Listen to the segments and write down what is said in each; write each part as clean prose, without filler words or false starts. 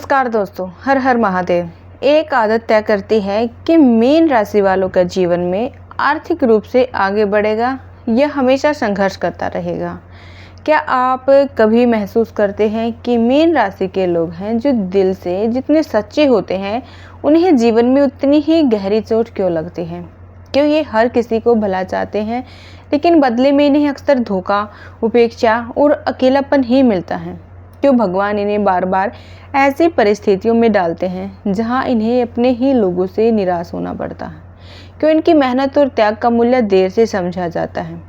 नमस्कार दोस्तों, हर हर महादेव। एक आदत तय करती है कि मीन राशि वालों का जीवन में आर्थिक रूप से आगे बढ़ेगा या हमेशा संघर्ष करता रहेगा। क्या आप कभी महसूस करते हैं कि मीन राशि के लोग हैं जो दिल से जितने सच्चे होते हैं उन्हें जीवन में उतनी ही गहरी चोट क्यों लगती है? क्यों ये हर किसी को भला चाहते हैं लेकिन बदले में इन्हें अक्सर धोखा, उपेक्षा और अकेलापन ही मिलता है? क्यों भगवान इन्हें बार बार ऐसी परिस्थितियों में डालते हैं जहां इन्हें अपने ही लोगों से निराश होना पड़ता है? क्यों इनकी मेहनत और त्याग का मूल्य देर से समझा जाता है?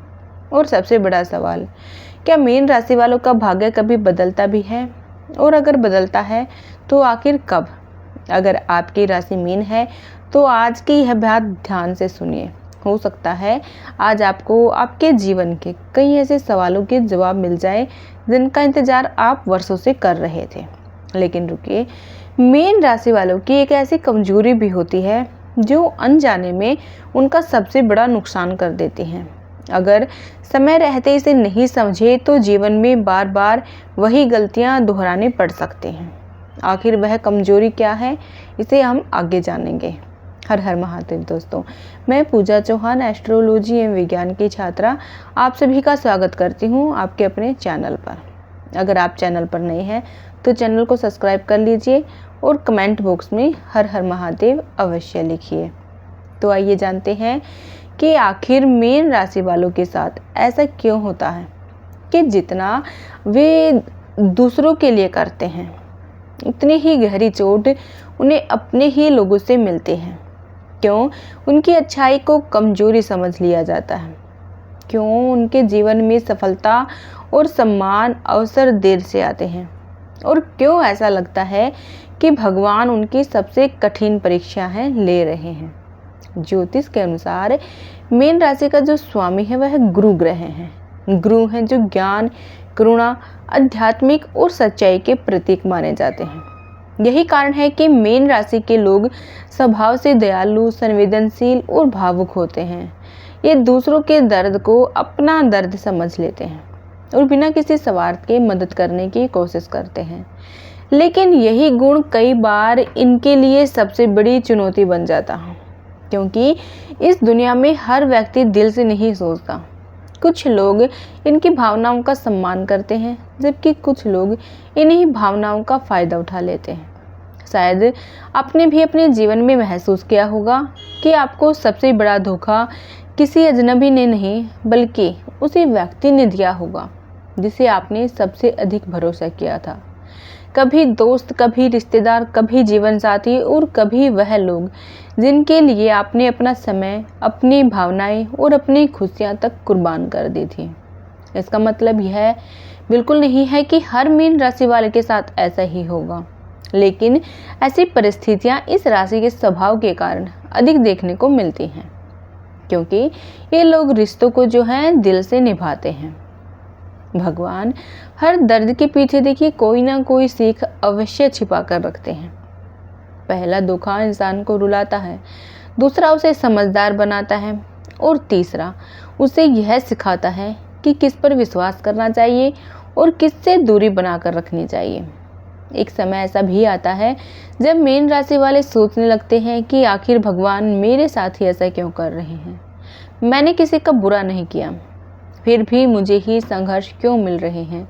और सबसे बड़ा सवाल, क्या मीन राशि वालों का भाग्य कभी बदलता भी है? और अगर बदलता है तो आखिर कब? अगर आपकी राशि मीन है तो आज की यह बात ध्यान से सुनिए। हो सकता है आज आपको आपके जीवन के कई ऐसे सवालों के जवाब मिल जाए जिनका इंतजार आप वर्षों से कर रहे थे। लेकिन रुकिए, मीन राशि वालों की एक ऐसी कमजोरी भी होती है जो अनजाने में उनका सबसे बड़ा नुकसान कर देती है। अगर समय रहते इसे नहीं समझे तो जीवन में बार बार वही गलतियां दोहराने पड़ सकते हैं। आखिर वह कमजोरी क्या है, इसे हम आगे जानेंगे। हर हर महादेव दोस्तों, मैं पूजा चौहान, एस्ट्रोलॉजी एवं विज्ञान की छात्रा, आप सभी का स्वागत करती हूं आपके अपने चैनल पर। अगर आप चैनल पर नए हैं तो चैनल को सब्सक्राइब कर लीजिए और कमेंट बॉक्स में हर हर महादेव अवश्य लिखिए। तो आइए जानते हैं कि आखिर मीन राशि वालों के साथ ऐसा क्यों होता है कि जितना वे दूसरों के लिए करते हैं उतनी ही गहरी चोट उन्हें अपने ही लोगों से मिलती है। क्यों उनकी अच्छाई को कमजोरी समझ लिया जाता है? क्यों उनके जीवन में सफलता और सम्मान अवसर देर से आते हैं? और क्यों ऐसा लगता है कि भगवान उनकी सबसे कठिन परीक्षा है ले रहे हैं? ज्योतिष के अनुसार मीन राशि का जो स्वामी है वह गुरु ग्रह है। गुरु हैं जो ज्ञान, करुणा, आध्यात्मिक और सच्चाई के प्रतीक माने जाते हैं। यही कारण है कि मीन राशि के लोग स्वभाव से दयालु, संवेदनशील और भावुक होते हैं। ये दूसरों के दर्द को अपना दर्द समझ लेते हैं और बिना किसी स्वार्थ के मदद करने की कोशिश करते हैं। लेकिन यही गुण कई बार इनके लिए सबसे बड़ी चुनौती बन जाता है, क्योंकि इस दुनिया में हर व्यक्ति दिल से नहीं सोचता। कुछ लोग इनकी भावनाओं का सम्मान करते हैं जबकि कुछ लोग इन्हीं भावनाओं का फ़ायदा उठा लेते हैं। शायद आपने भी अपने जीवन में महसूस किया होगा कि आपको सबसे बड़ा धोखा किसी अजनबी ने नहीं बल्कि उसी व्यक्ति ने दिया होगा जिसे आपने सबसे अधिक भरोसा किया था। कभी दोस्त, कभी रिश्तेदार, कभी जीवन साथी और कभी वह लोग जिनके लिए आपने अपना समय, अपनी भावनाएं और अपनी खुशियां तक कुर्बान कर दी थी। इसका मतलब यह बिल्कुल नहीं है कि हर मीन राशि वाले के साथ ऐसा ही होगा, लेकिन ऐसी परिस्थितियां इस राशि के स्वभाव के कारण अधिक देखने को मिलती हैं, क्योंकि ये लोग रिश्तों को जो है दिल से निभाते हैं। भगवान हर दर्द के पीछे देखिए कोई ना कोई सीख अवश्य छिपा कर रखते हैं। पहला धोखा इंसान को रुलाता है, दूसरा उसे समझदार बनाता है और तीसरा उसे यह सिखाता है कि किस पर विश्वास करना चाहिए और किससे दूरी बनाकर रखनी चाहिए। एक समय ऐसा भी आता है जब मीन राशि वाले सोचने लगते हैं कि आखिर भगवान मेरे साथ ही ऐसा क्यों कर रहे हैं? मैंने किसी का बुरा नहीं किया, फिर भी मुझे ही संघर्ष क्यों मिल रहे हैं?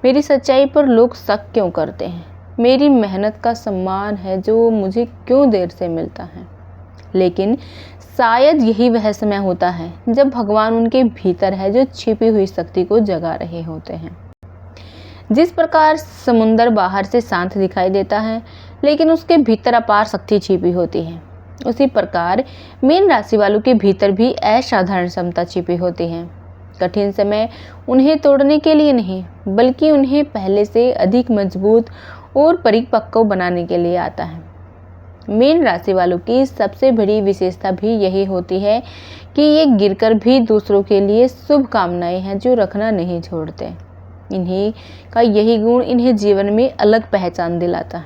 मेरी सच्चाई पर लोग शक क्यों करते हैं? मेरी मेहनत का सम्मान है जो मुझे क्यों देर से मिलता है? लेकिन शायद यही वह समय होता है जब भगवान उनके भीतर है जो छिपी हुई शक्ति को जगा रहे होते हैं। जिस प्रकार समुंदर बाहर से शांत दिखाई देता है लेकिन उसके भीतर अपार शक्ति छिपी होती है, उसी प्रकार मीन राशि वालों के भीतर भी असाधारण क्षमता छिपी होती है। कठिन समय उन्हें तोड़ने के लिए नहीं बल्कि उन्हें पहले से अधिक मजबूत और परिपक्व बनाने के लिए आता है। मीन राशि वालों की सबसे बड़ी विशेषता भी यही होती है कि ये गिरकर भी दूसरों के लिए शुभ कामनाएं हैं जो रखना नहीं छोड़ते। इन्हीं का यही गुण इन्हें जीवन में अलग पहचान दिलाता है।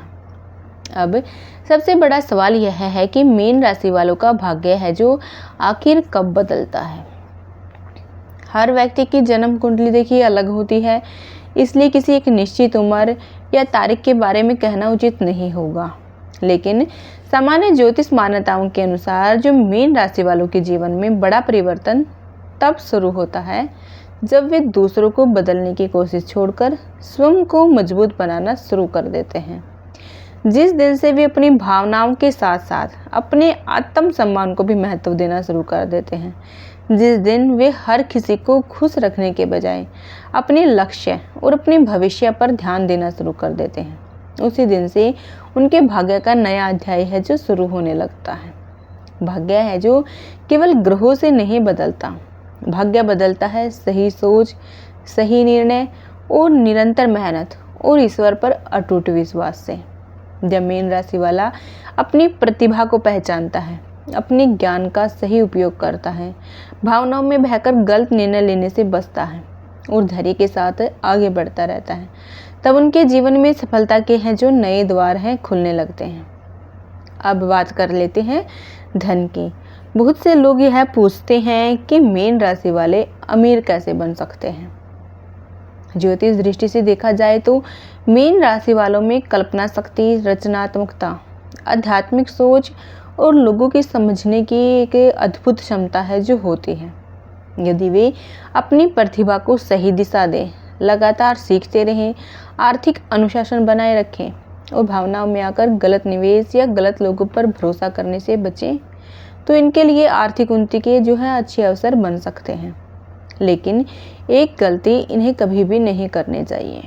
अब सबसे बड़ा सवाल यह है कि मीन राशि वालों का भाग्य है जो आखिर कब बदलता है? हर व्यक्ति की जन्म कुंडली देखिए अलग होती है, इसलिए किसी एक निश्चित उम्र या तारीख के बारे में कहना उचित नहीं होगा, लेकिन सामान्य ज्योतिष मान्यताओं के अनुसार जो मीन राशि वालों के जीवन में बड़ा परिवर्तन तब शुरू होता है जब वे दूसरों को बदलने की कोशिश छोड़कर स्वयं को मजबूत बनाना शुरू कर देते हैं। जिस दिन से वे अपनी भावनाओं के साथ साथ अपने आत्म सम्मान को भी महत्व देना शुरू कर देते हैं, जिस दिन वे हर किसी को खुश रखने के बजाय अपने लक्ष्य और अपने भविष्य पर ध्यान देना शुरू कर देते हैं, उसी दिन से उनके भाग्य का नया अध्याय है जो शुरू होने लगता है। भाग्य है जो केवल ग्रहों से नहीं बदलता, भाग्य बदलता है सही सोच, सही निर्णय और निरंतर मेहनत और ईश्वर पर अटूट विश्वास से। जब मीन राशि वाला अपनी प्रतिभा को पहचानता है, अपने ज्ञान का सही उपयोग करता है, भावनाओं में बहकर गलत निर्णय लेने से बचता है और धैर्य के साथ आगे बढ़ता रहता है, तब उनके जीवन में सफलता के हैं जो नए द्वार हैं खुलने लगते हैं। अब बात कर लेते हैं धन की। बहुत से लोग यह पूछते हैं कि मीन राशि वाले अमीर कैसे बन सकते हैं। ज्योतिष दृष्टि से देखा जाए तो मीन राशि वालों में कल्पना शक्ति, रचनात्मकता, आध्यात्मिक सोच और लोगों की समझने की एक अद्भुत क्षमता है जो होती है। यदि वे अपनी प्रतिभा को सही दिशा दें, लगातार सीखते रहें, आर्थिक अनुशासन बनाए रखें और भावनाओं में आकर गलत निवेश या गलत लोगों पर भरोसा करने से बचें, तो इनके लिए आर्थिक उन्नति के जो है अच्छे अवसर बन सकते हैं। लेकिन एक गलती इन्हें कभी भी नहीं करनी चाहिए।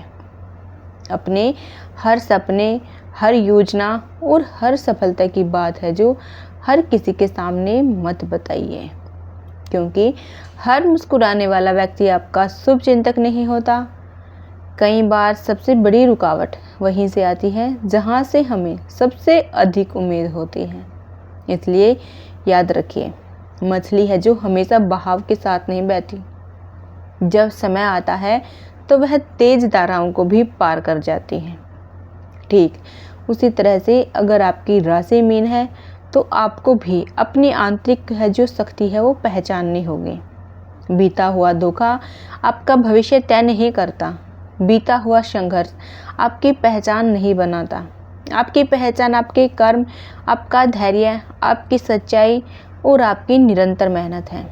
अपने हर सपने, हर योजना और हर सफलता की बात है जो हर किसी के सामने मत बताइए, क्योंकि हर मुस्कुराने वाला व्यक्ति आपका शुभ चिंतक नहीं होता। कई बार सबसे बड़ी रुकावट वहीं से आती है जहां से हमें सबसे अधिक उम्मीद होती है। इसलिए याद रखिए, मछली है जो हमेशा बहाव के साथ नहीं बहती। जब समय आता है तो वह तेज धाराओं को भी पार कर जाती है। ठीक उसी तरह से अगर आपकी राशि मीन है तो आपको भी अपनी आंतरिक है जो शक्ति है वो पहचाननी होगी। बीता हुआ धोखा आपका भविष्य तय नहीं करता, बीता हुआ संघर्ष आपकी पहचान नहीं बनाता। आपकी पहचान आपके कर्म, आपका धैर्य, आपकी सच्चाई और आपकी निरंतर मेहनत है।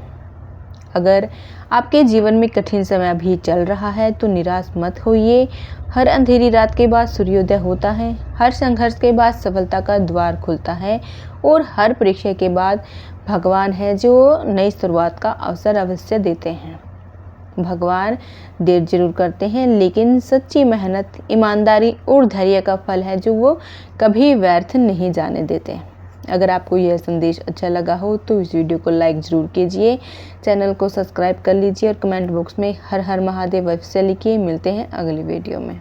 अगर आपके जीवन में कठिन समय भी चल रहा है तो निराश मत होइए। हर अंधेरी रात के बाद सूर्योदय होता है, हर संघर्ष के बाद सफलता का द्वार खुलता है और हर परीक्षा के बाद भगवान है जो नई शुरुआत का अवसर अवश्य देते हैं। भगवान देर जरूर करते हैं, लेकिन सच्ची मेहनत, ईमानदारी और धैर्य का फल है जो वो कभी व्यर्थ नहीं जाने देते। अगर आपको यह संदेश अच्छा लगा हो तो इस वीडियो को लाइक ज़रूर कीजिए, चैनल को सब्सक्राइब कर लीजिए और कमेंट बॉक्स में हर हर महादेव अवश्य लिखिए। मिलते हैं अगली वीडियो में।